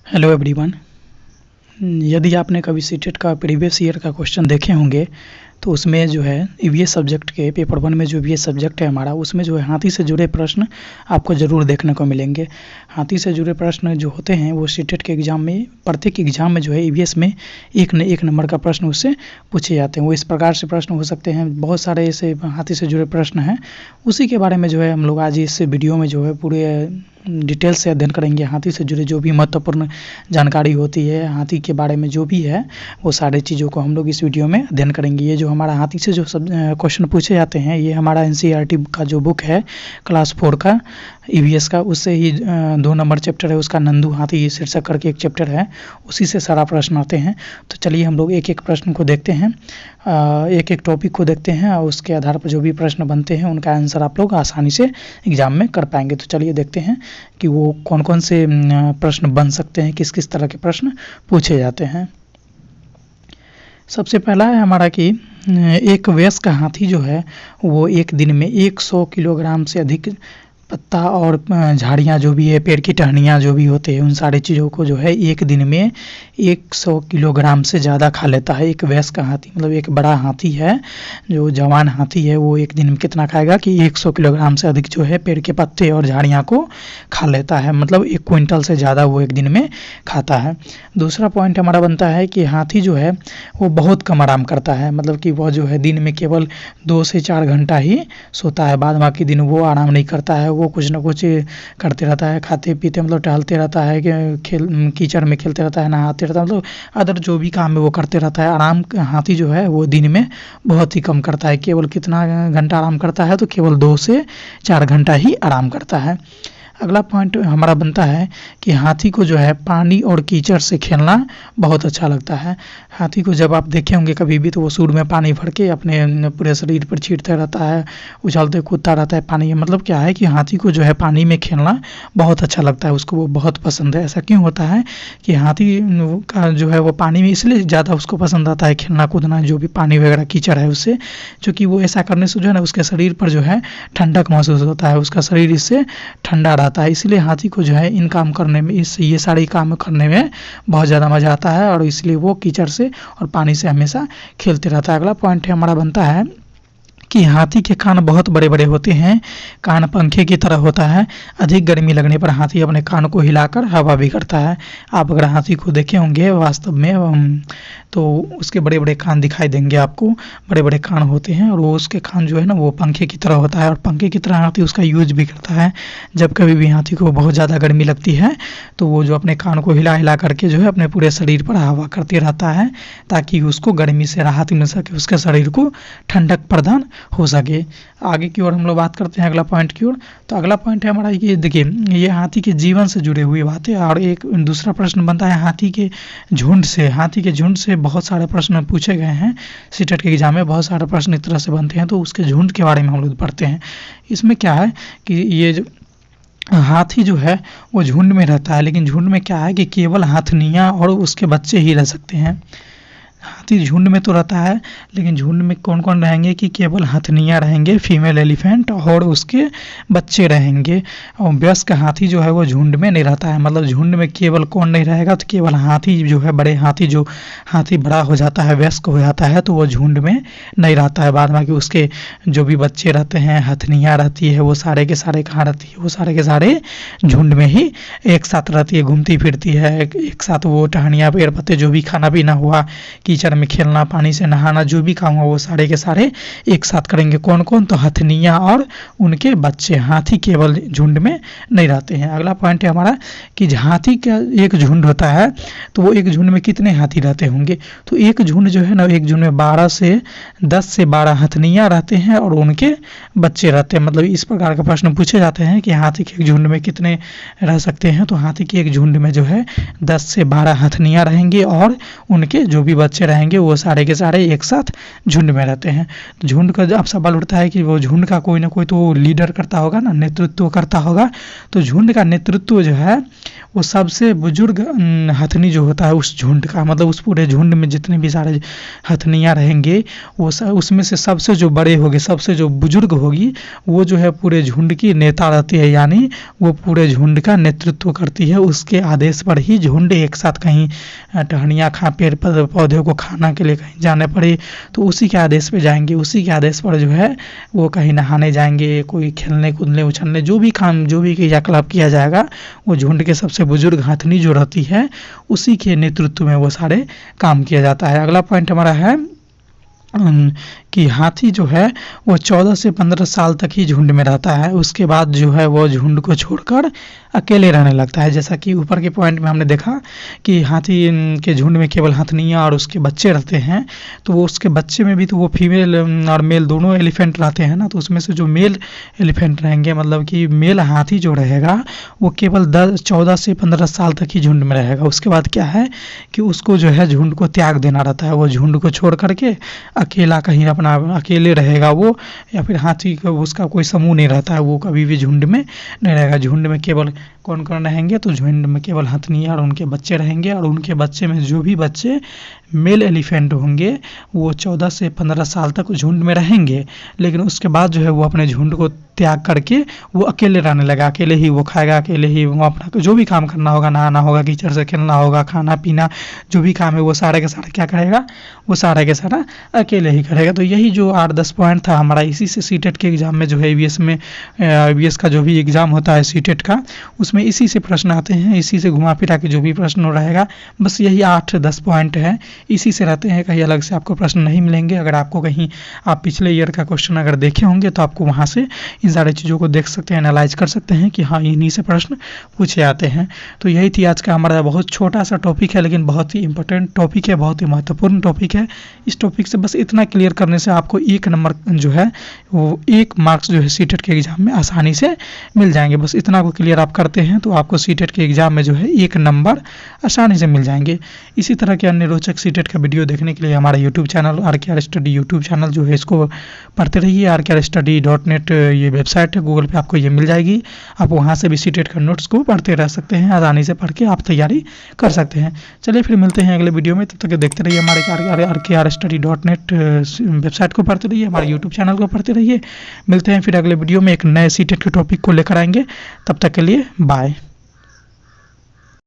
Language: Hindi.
Hello everyone. यदि आपने कभी सीटेट का प्रीवियस ईयर का क्वेश्चन देखे होंगे तो उसमें जो है ईवीएस सब्जेक्ट के पेपर 1 में जो ईवीएस सब्जेक्ट है हमारा, उसमें जो है हाथी से जुड़े प्रश्न आपको ज़रूर देखने को मिलेंगे। हाथी से जुड़े प्रश्न जो होते हैं वो सीटेट के एग्ज़ाम में, प्रत्येक एग्ज़ाम में जो है ईवीएस में एक नंबर का प्रश्न उससे पूछे जाते हैं। वो इस प्रकार से प्रश्न हो सकते हैं, बहुत सारे ऐसे हाथी से जुड़े प्रश्न हैं। उसी के बारे में जो है हम लोग आज इस वीडियो में जो है पूरे डिटेल से अध्ययन करेंगे। हाथी से जुड़े जो भी महत्वपूर्ण जानकारी होती है, हाथी के बारे में जो भी है, वो सारी चीज़ों को हम लोग इस वीडियो में अध्ययन करेंगे। ये जो हमारा हाथी से जो सब क्वेश्चन पूछे जाते हैं, ये हमारा एनसीईआरटी का जो बुक है क्लास 4 का ईवीएस का, उससे ही 2 नंबर चैप्टर है उसका, नंदू हाथी शीर्षक करके एक चैप्टर है, उसी से सारा प्रश्न आते हैं। तो चलिए हम लोग एक एक प्रश्न को देखते हैं, एक एक टॉपिक को देखते हैं और उसके आधार पर जो भी प्रश्न बनते हैं उनका आंसर आप लोग आसानी से एग्ज़ाम में कर पाएंगे। तो चलिए देखते हैं कि वो कौन कौन से प्रश्न बन सकते हैं, किस किस तरह के प्रश्न पूछे जाते हैं। सबसे पहला है हमारा कि एक वयस्क हाथी जो है वो एक दिन में 100 किलोग्राम से अधिक पत्ता और झाड़ियाँ जो भी है, पेड़ की टहनियाँ जो भी होते हैं, उन सारी चीज़ों को जो है एक दिन में 100 किलोग्राम से ज़्यादा खा लेता है। एक वयस्क हाथी मतलब एक बड़ा हाथी है, जो जवान हाथी है, वो एक दिन में कितना खाएगा कि 100 किलोग्राम से अधिक जो है पेड़ के पत्ते और झाड़ियाँ को खा लेता है, मतलब 1 क्विंटल से ज़्यादा वो एक दिन में खाता है। दूसरा पॉइंट हमारा बनता है कि हाथी जो है वो बहुत कम आराम करता है, मतलब कि वह जो है दिन में केवल 2 से 4 घंटा ही सोता है, बाद बाकी दिन वो आराम नहीं करता है। वो कुछ ना कुछ करते रहता है, खाते पीते मतलब टहलते रहता है, कीचड़ में खेलते रहता है, नहाते रहता है, मतलब अदर जो भी काम है वो करते रहता है। आराम हाथी जो है वो दिन में बहुत ही कम करता है, केवल कितना घंटा आराम करता है तो केवल 2 से 4 घंटा ही आराम करता है। अगला पॉइंट हमारा बनता है कि हाथी को जो है पानी और कीचड़ से खेलना बहुत अच्छा लगता है। हाथी को जब आप देखे होंगे कभी भी तो वो सूंड में पानी भर के अपने पूरे शरीर पर छींटता रहता है, उछलते कूदता रहता है पानी में। मतलब क्या है कि हाथी को जो है पानी में खेलना बहुत अच्छा लगता है, उसको वो बहुत पसंद है। ऐसा क्यों होता है कि हाथी का जो है वो पानी में इसलिए ज़्यादा उसको पसंद आता है खेलना कूदना, जो भी पानी वगैरह कीचड़ है उससे, क्योंकि वो ऐसा करने से जो है ना उसके शरीर पर जो है ठंडक महसूस होता है, उसका शरीर इससे ठंडा आता है। इसलिए हाथी को जो है इन काम करने में, ये सारे काम करने में बहुत ज़्यादा मज़ा आता है और इसलिए वो कीचड़ से और पानी से हमेशा खेलते रहता है। अगला पॉइंट हमारा बनता है कि हाथी के कान बहुत बड़े बड़े होते हैं, कान पंखे की तरह होता है। अधिक गर्मी लगने पर हाथी अपने कान को हिलाकर हवा भी करता है। आप अगर हाथी को देखे होंगे वास्तव में तो उसके बड़े बड़े कान दिखाई देंगे आपको, बड़े बड़े कान होते हैं और वो उसके कान जो है ना वो पंखे की तरह होता है और पंखे की तरह हाथी उसका यूज भी करता है। जब कभी भी हाथी को बहुत ज़्यादा गर्मी लगती है तो वो जो अपने कान को हिला हिला करके जो है अपने पूरे शरीर पर हवा करते रहता है, ताकि उसको गर्मी से राहत मिल सके, उसके शरीर को ठंडक प्रदान हो सके। आगे की ओर हम लोग बात करते हैं अगला पॉइंट की ओर। तो अगला पॉइंट है हमारा ये, देखिए ये हाथी के जीवन से जुड़े हुए बातें। और एक दूसरा प्रश्न बनता है हाथी के झुंड से। हाथी के झुंड से बहुत सारे प्रश्न पूछे गए हैं सीटेट के एग्जाम में, बहुत सारे प्रश्न इस तरह से बनते हैं, तो उसके झुंड के बारे में हम लोग पढ़ते हैं। इसमें क्या है कि ये जो हाथी जो है वो झुंड में रहता है, लेकिन झुंड में क्या है कि केवल हथनियाँ और उसके बच्चे ही रह सकते हैं। हाथी झुंड में तो रहता है, लेकिन झुंड में कौन कौन रहेंगे कि केवल हथनियाँ रहेंगे, फीमेल एलिफेंट, और उसके बच्चे रहेंगे। और वयस्क हाथी जो है वो झुंड में नहीं रहता है, मतलब झुंड में केवल कौन नहीं रहेगा तो केवल हाथी जो है, बड़े हाथी, जो हाथी बड़ा हो जाता है, वयस्क हो जाता है, तो वो झुंड में नहीं रहता है। बाद बाकी उसके जो भी बच्चे रहते हैं, हथनियाँ रहती है, वो सारे के सारे कहाँ रहती है, वो सारे के सारे झुंड में ही एक साथ रहती है, घूमती फिरती है एक साथ। वो टहनियाँ पेड़ पत्ते जो भी खाना पीना हुआ, कीचड़ में खेलना, पानी से नहाना, जो भी काम हुआ वो सारे के सारे एक साथ करेंगे। कौन कौन? तो हथनियाँ और उनके बच्चे। हाथी केवल झुंड में नहीं रहते हैं। अगला पॉइंट है हमारा कि हाथी का एक झुंड होता है, तो वो एक झुंड में कितने हाथी रहते होंगे? तो एक झुंड जो है ना, एक झुंड में 10 से 12 हथनियाँ रहते हैं और उनके बच्चे रहते हैं। मतलब इस प्रकार का प्रश्न पूछे जाते हैं कि हाथी के एक झुंड में कितने रह सकते हैं। तो हाथी के एक झुंड में जो है 10 से 12 हथनियाँ रहेंगे और उनके जो भी बच्चे बच्चे रहेंगे वो सारे के सारे एक साथ झुंड में रहते हैं। तो झुंड का अब सवाल उठता है कि वो झुंड का कोई ना कोई तो लीडर करता होगा ना, नेतृत्व करता होगा। तो झुंड का नेतृत्व जो है वो सबसे बुजुर्ग हथनी जो होता है उस झुंड का, मतलब उस पूरे झुंड में जितने भी सारे हथनियाँ रहेंगे वो उसमें से सबसे जो बड़े होंगे, सबसे जो बुजुर्ग होगी वो जो है पूरे झुंड की नेता रहती है, यानी वो पूरे झुंड का नेतृत्व करती है। उसके आदेश पर ही झुंड एक साथ कहीं टहनियाँ पेड़ पौधे को खाना के लिए कहीं जाने पड़े तो उसी के आदेश पे जाएंगे, उसी के आदेश पर जो है वो कहीं नहाने जाएंगे, कोई खेलने कूदने उछलने, जो भी काम जो भी क्रियाकलाप किया जाएगा वो झुंड के सबसे बुजुर्ग हथनी जो रहती है उसी के नेतृत्व में वो सारे काम किया जाता है। अगला पॉइंट हमारा है कि हाथी जो है वो 14 से 15 साल तक ही झुंड में रहता है, उसके बाद जो है वो झुंड को छोड़कर अकेले रहने लगता है। जैसा कि ऊपर के पॉइंट में हमने देखा कि हाथी के झुंड में केवल हथनियाँ और उसके बच्चे रहते हैं, तो वो उसके बच्चे में भी तो वो फीमेल और मेल दोनों एलिफेंट रहते हैं ना, तो उसमें से जो मेल एलिफेंट रहेंगे, मतलब कि मेल हाथी जो रहेगा वो केवल 14 से 15 साल तक ही झुंड में रहेगा। उसके बाद क्या है कि उसको जो है झुंड को त्याग देना रहता है, वो झुंड को छोड़ करके अकेला कहीं अपना अकेले रहेगा वो, या फिर हाथी का उसका कोई समूह नहीं रहता है, वो कभी भी झुंड में नहीं रहेगा। झुंड में केवल कौन कौन रहेंगे, तो झुंड में केवल हथनियाँ और उनके बच्चे रहेंगे, और उनके बच्चे में जो भी बच्चे मेल एलिफेंट होंगे वो 14 से 15 साल तक झुंड में रहेंगे, लेकिन उसके बाद जो है वो अपने झुंड को त्याग करके वो अकेले रहने लगा, अकेले ही वो खाएगा, अकेले ही वो अपना जो भी काम करना होगा, नहाना होगा, कीचड़ से खेलना होगा, खाना पीना जो भी काम है वो सारे के सारा क्या करेगा, वो सारा के सारा अकेले ही करेगा। तो यही जो 8-10 पॉइंट था हमारा, इसी से सीटेट के एग्ज़ाम में जो है ईवीएस का जो भी एग्ज़ाम होता है सीटेट का, उसमें इसी से प्रश्न आते हैं, इसी से घुमा फिरा के जो भी प्रश्न रहेगा बस यही 8-10 पॉइंट है, इसी से रहते हैं, कहीं अलग से आपको प्रश्न नहीं मिलेंगे। अगर आपको कहीं आप पिछले ईयर का क्वेश्चन अगर देखे होंगे तो आपको वहाँ से इन सारी चीज़ों को देख सकते हैं, एनालाइज कर सकते हैं कि हाँ इन्हीं से प्रश्न पूछे आते हैं। तो यही थी आज का हमारा बहुत छोटा सा टॉपिक है, लेकिन बहुत ही इंपॉर्टेंट टॉपिक है, बहुत ही महत्वपूर्ण टॉपिक है। इस टॉपिक से बस इतना क्लियर करने से आपको 1 नंबर जो है वो 1 मार्क्स जो है सीटेट के एग्ज़ाम में आसानी से मिल जाएंगे। बस इतना को क्लियर आप करते हैं तो आपको सीटेट के एग्ज़ाम में जो है 1 नंबर आसानी से मिल जाएंगे। इसी तरह के अन्य रोचक सीटेट का वीडियो देखने के लिए हमारा YouTube channel RKR study YouTube channel जो है इसको पढ़ते रहिए। rkrstudy.net ये वेबसाइट है, गूगल पे आपको ये मिल जाएगी, आप वहाँ से भी सीटेट का नोट्स को पढ़ते रह सकते हैं, आसानी से पढ़ के आप तैयारी कर सकते हैं। चलिए फिर मिलते हैं अगले वीडियो में, तब तक देखते रहिए हमारे rkrstudy.net वेबसाइट को पढ़ते रहिए, हमारे यूट्यूब चैनल को पढ़ते रहिए। मिलते हैं फिर अगले वीडियो में एक नए सीटेट के टॉपिक को लेकर आएंगे, तब तक के लिए बाय।